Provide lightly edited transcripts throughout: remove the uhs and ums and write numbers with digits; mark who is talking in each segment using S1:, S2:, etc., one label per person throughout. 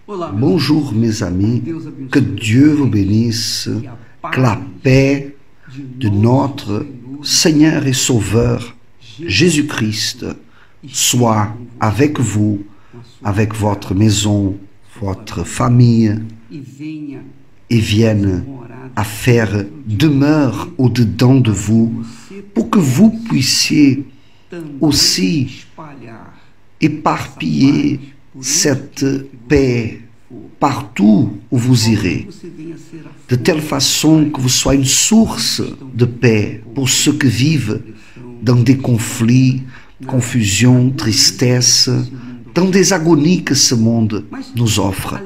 S1: Bonjour mes amis, que Dieu vous bénisse, que la paix de notre Seigneur et Sauveur Jésus-Christ soit avec vous, avec votre maison, votre famille, et vienne à faire demeure au-dedans de vous, pour que vous puissiez aussi éparpiller cette paix partout où vous irez, de telle façon que vous soyez une source de paix pour ceux qui vivent dans des conflits, confusion, tristesse, dans des agonies que ce monde nous offre.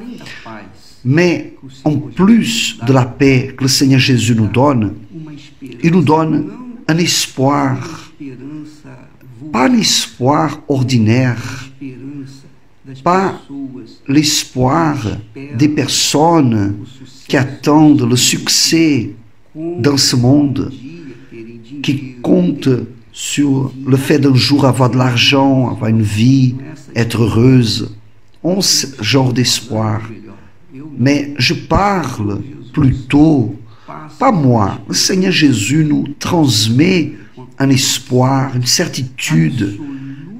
S1: Mais en plus de la paix que le Seigneur Jésus nous donne, il nous donne un espoir, pas un espoir ordinaire, pas l'espoir des personnes qui attendent le succès dans ce monde, qui comptent sur le fait d'un jour avoir de l'argent, avoir une vie, être heureuse, ont ce genre d'espoir. Mais je parle plutôt, pas moi, le Seigneur Jésus nous transmet un espoir, une certitude,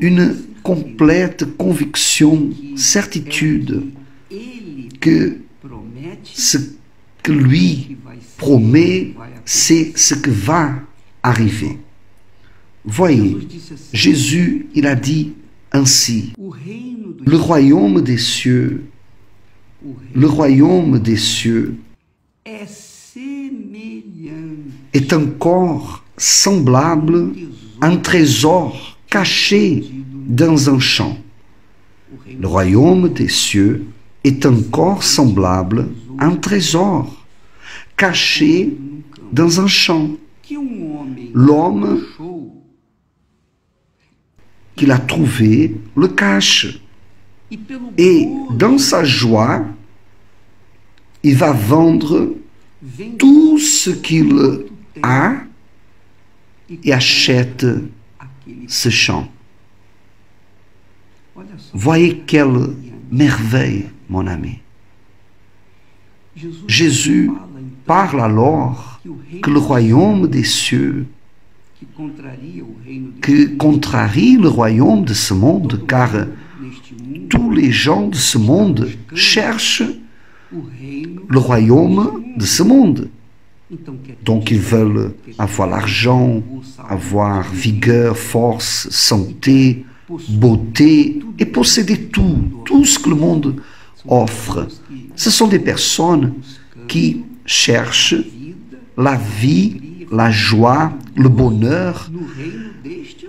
S1: une complète conviction, certitude que ce que lui promet, c'est ce qui va arriver. Voyez, Jésus, il a dit ainsi, le royaume des cieux est encore semblable à un trésor caché dans un champ. Le royaume des cieux est encore semblable à un trésor caché dans un champ. L'homme qui l'a trouvé le cache. Et dans sa joie, il va vendre tout ce qu'il a et achète ce champ. Voyez quelle merveille, mon ami. Jésus parle alors que le royaume des cieux, qui contrarie le royaume de ce monde, car tous les gens de ce monde cherchent le royaume de ce monde. Donc ils veulent avoir l'argent, avoir vigueur, force, santé, beauté et posséder tout ce que le monde offre. Ce sont des personnes qui cherchent la vie, la joie, le bonheur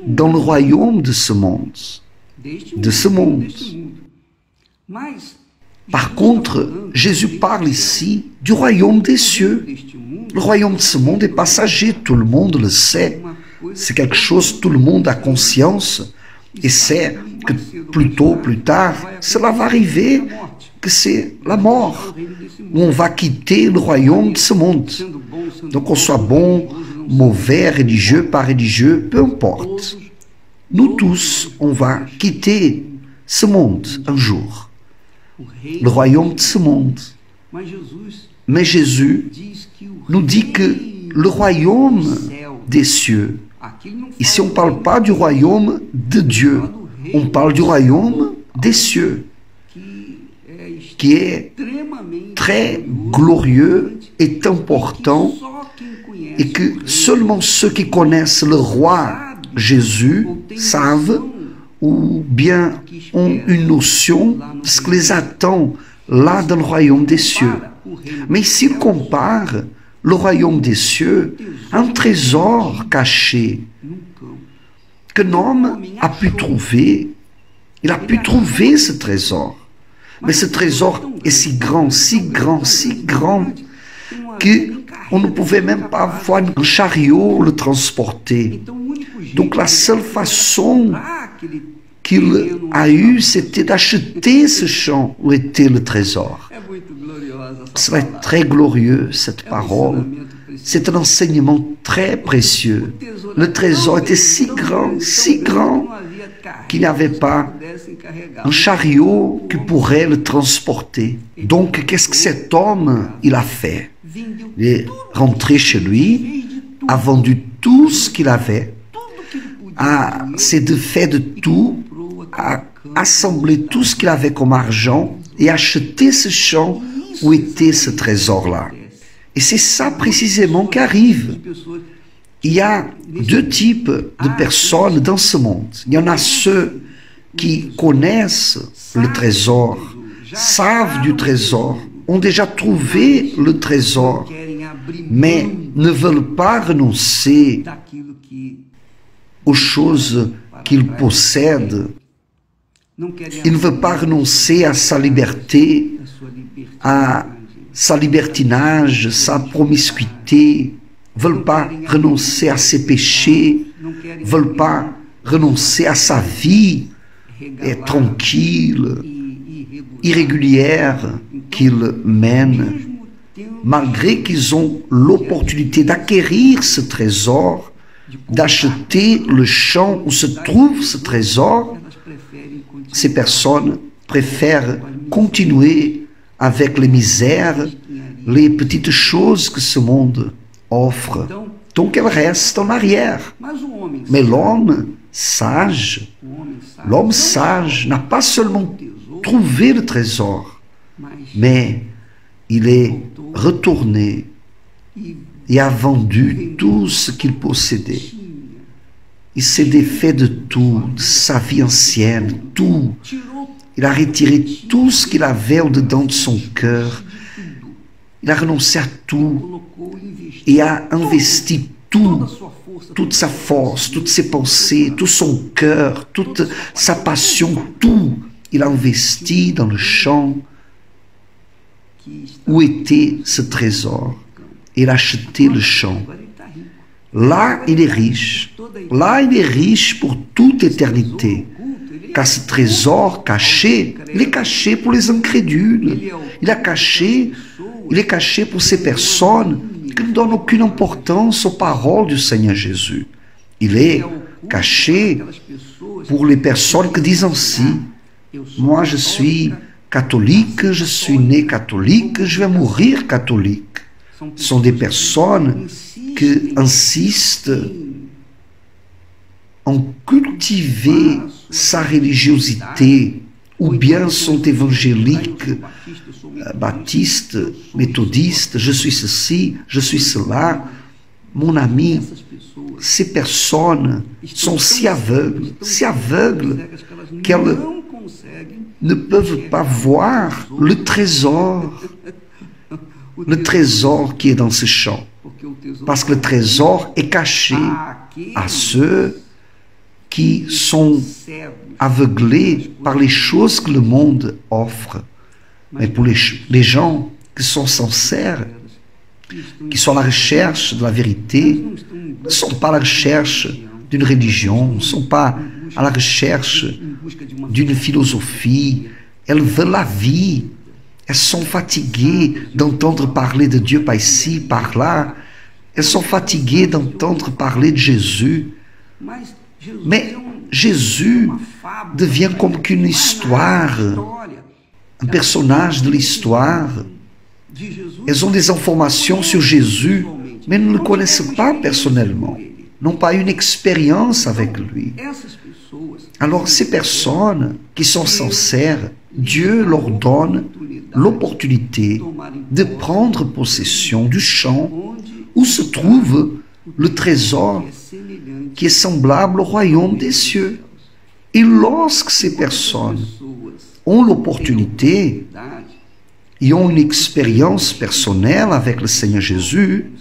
S1: dans le royaume de ce monde. Par contre, Jésus parle ici du royaume des cieux. Le royaume de ce monde est passager, tout le monde le sait. C'est quelque chose, tout le monde a conscience et sait que plus tôt, plus tard, cela va arriver, que c'est la mort, où on va quitter le royaume de ce monde. Donc qu'on soit bon, mauvais, religieux, pas religieux, peu importe. Nous tous, on va quitter ce monde un jour, le royaume de ce monde. Mais Jésus nous dit que le royaume des cieux, ici on ne parle pas du royaume de Dieu, on parle du royaume des cieux, qui est très glorieux et important, et que seulement ceux qui connaissent le roi Jésus savent ou bien ont une notion de ce qui les attend là dans le royaume des cieux. Mais ici, il compare le royaume des cieux à un trésor caché qu'un homme a pu trouver. Il a pu trouver ce trésor. Mais ce trésor est si grand, si grand, si grand qu'on ne pouvait même pas avoir un chariot le transporter. Donc la seule façon qu'il a eue, c'était d'acheter ce champ où était le trésor. Cela est très glorieux, cette parole. C'est un enseignement très précieux. Le trésor était si grand, qu'il n'y avait pas un chariot qui pourrait le transporter. Donc, qu'est-ce que cet homme, il a fait? Il est rentré chez lui, a vendu tout ce qu'il avait, s'est défait de tout, a assemblé tout ce qu'il avait comme argent et acheté ce champ où était ce trésor-là. Et c'est ça précisément qui arrive. Il y a deux types de personnes dans ce monde. Il y en a ceux qui connaissent le trésor, savent du trésor, ont déjà trouvé le trésor, mais ne veulent pas renoncer aux choses qu'ils possèdent. Ils ne veulent pas renoncer à sa liberté, à sa libertinage, sa promiscuité, ne veulent pas renoncer à ses péchés, ne veulent pas renoncer à sa vie tranquille, irrégulière qu'ils mènent, malgré qu'ils ont l'opportunité d'acquérir ce trésor, d'acheter le champ où se trouve ce trésor. Ces personnes préfèrent continuer avec les misères, les petites choses que ce monde offre. Donc elles restent en arrière. Mais l'homme sage n'a pas seulement trouvé le trésor, mais il est retourné et a vendu tout ce qu'il possédait. Il s'est défait de tout, de sa vie ancienne, tout. Il a retiré tout ce qu'il avait au-dedans de son cœur. Il a renoncé à tout et a investi tout, toute sa force, toutes ses pensées, tout son cœur, toute sa passion, tout. Il a investi dans le champ où était ce trésor. Il a acheté le champ. Là, il est riche. Là, il est riche pour toute éternité. Car ce trésor caché, il est caché pour les incrédules. Il est caché pour ces personnes qui ne donnent aucune importance aux paroles du Seigneur Jésus. Il est caché pour les personnes qui disent ainsi: moi je suis catholique, je suis né catholique, je vais mourir catholique. Ce sont des personnes qui insistent en cultiver sa religiosité, ou bien sont évangéliques, baptistes, méthodistes, je suis ceci, je suis cela. Mon ami, ces personnes sont si aveugles qu'elles ne peuvent pas voir le trésor qui est dans ce champ. Parce que le trésor est caché à ceux qui sont aveuglés par les choses que le monde offre. Mais pour les gens qui sont sincères, qui sont à la recherche de la vérité, ne sont pas à la recherche d'une religion, ne sont pas à la recherche d'une philosophie. Elles veulent la vie. Elles sont fatiguées d'entendre parler de Dieu par ici, par là. Elles sont fatiguées d'entendre parler de Jésus. Mais Jésus devient comme qu'une histoire, un personnage de l'histoire. Elles ont des informations sur Jésus, mais ne le connaissent pas personnellement, n'ont pas une expérience avec lui. Alors ces personnes qui sont sincères, Dieu leur donne l'opportunité de prendre possession du champ où se trouve le trésor qui est semblable au royaume des cieux. Et lorsque ces personnes ont l'opportunité et ont une expérience personnelle avec le Seigneur Jésus,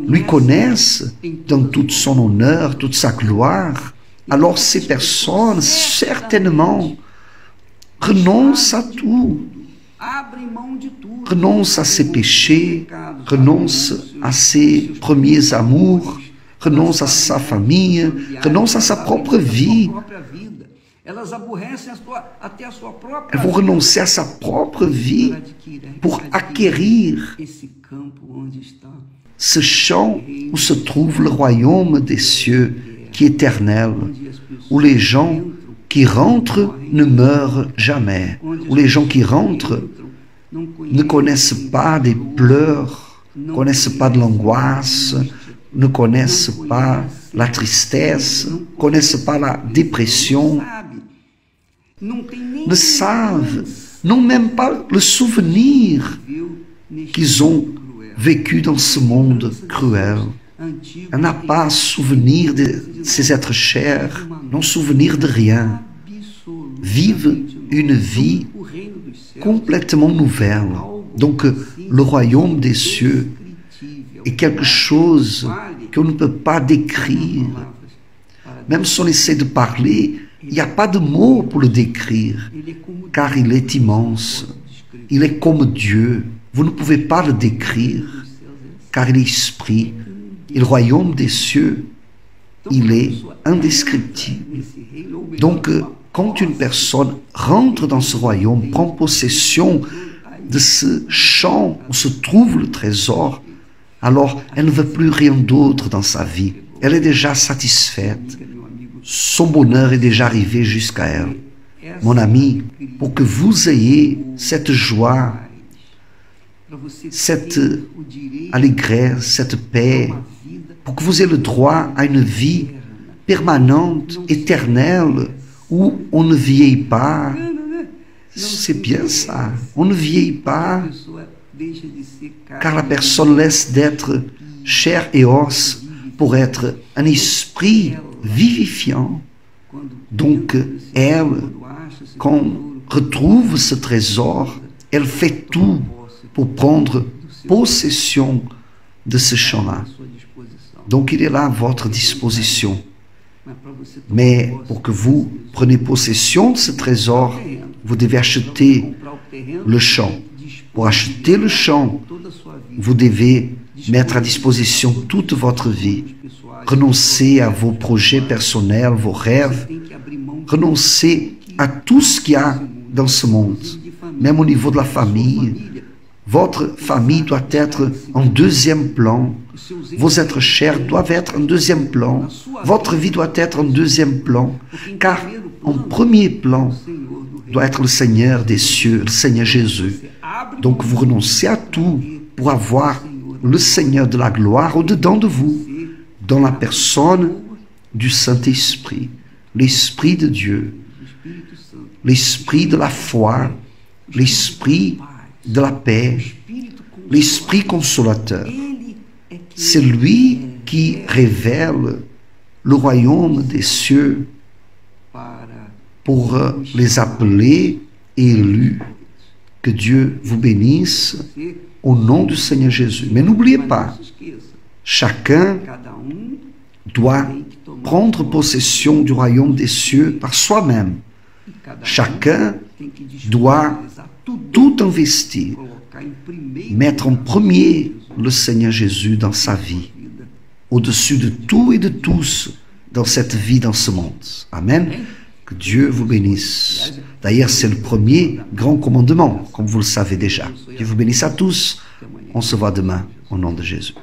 S1: lui connaissent dans tout son honneur, toute sa gloire, alors ces personnes certainement renoncent à tout, renoncent à ses péchés, renoncent à ses premiers amours, renoncent à sa famille, renoncent à sa propre vie. Elles vont renoncer à sa propre vie pour acquérir ce champ où se trouve le royaume des cieux qui est éternel, où les gens qui rentrent ne meurent jamais, où les gens qui rentrent ne connaissent pas des pleurs, ne connaissent pas de l'angoisse, ne connaissent pas la tristesse, ne connaissent pas la dépression, ne savent, n'ont même pas le souvenir qu'ils ont vécu dans ce monde cruel. Elle n'a pas souvenir de ces êtres chers, n'ont souvenir de rien. Vivent une vie complètement nouvelle. Donc le royaume des cieux est quelque chose qu'on ne peut pas décrire. Même si on essaie de parler, il n'y a pas de mots pour le décrire, car il est immense. Il est comme Dieu. Vous ne pouvez pas le décrire, car il est esprit. Et le royaume des cieux, il est indescriptible. Donc, quand une personne rentre dans ce royaume, prend possession de ce champ où se trouve le trésor, alors elle ne veut plus rien d'autre dans sa vie. Elle est déjà satisfaite. Son bonheur est déjà arrivé jusqu'à elle. Mon ami, pour que vous ayez cette joie, cette allégresse, cette paix, pour que vous ayez le droit à une vie permanente, éternelle, où on ne vieillit pas. C'est bien ça. On ne vieillit pas, car la personne laisse d'être chair et os pour être un esprit vivifiant. Donc, elle, quand on retrouve ce trésor, elle fait tout pour prendre possession de ce champ-là. Donc, il est là à votre disposition. Mais pour que vous preniez possession de ce trésor, vous devez acheter le champ. Pour acheter le champ, vous devez mettre à disposition toute votre vie. Renoncer à vos projets personnels, vos rêves. Renoncer à tout ce qu'il y a dans ce monde, même au niveau de la famille. Votre famille doit être en deuxième plan. Vos êtres chers doivent être en deuxième plan. Votre vie doit être en deuxième plan. Car en premier plan doit être le Seigneur des cieux, le Seigneur Jésus. Donc vous renoncez à tout pour avoir le Seigneur de la gloire au-dedans de vous, dans la personne du Saint-Esprit, l'Esprit de Dieu, l'Esprit de la foi, l'Esprit de la paix, l'Esprit consolateur. C'est lui qui révèle le royaume des cieux pour les appeler et élus. Que Dieu vous bénisse au nom du Seigneur Jésus. Mais n'oubliez pas, chacun doit prendre possession du royaume des cieux par soi-même. Chacun doit tout investir, mettre en premier le Seigneur Jésus dans sa vie, au-dessus de tout et de tous dans cette vie, dans ce monde. Amen. Que Dieu vous bénisse. D'ailleurs, c'est le premier grand commandement, comme vous le savez déjà. Dieu vous bénisse à tous. On se voit demain au nom de Jésus.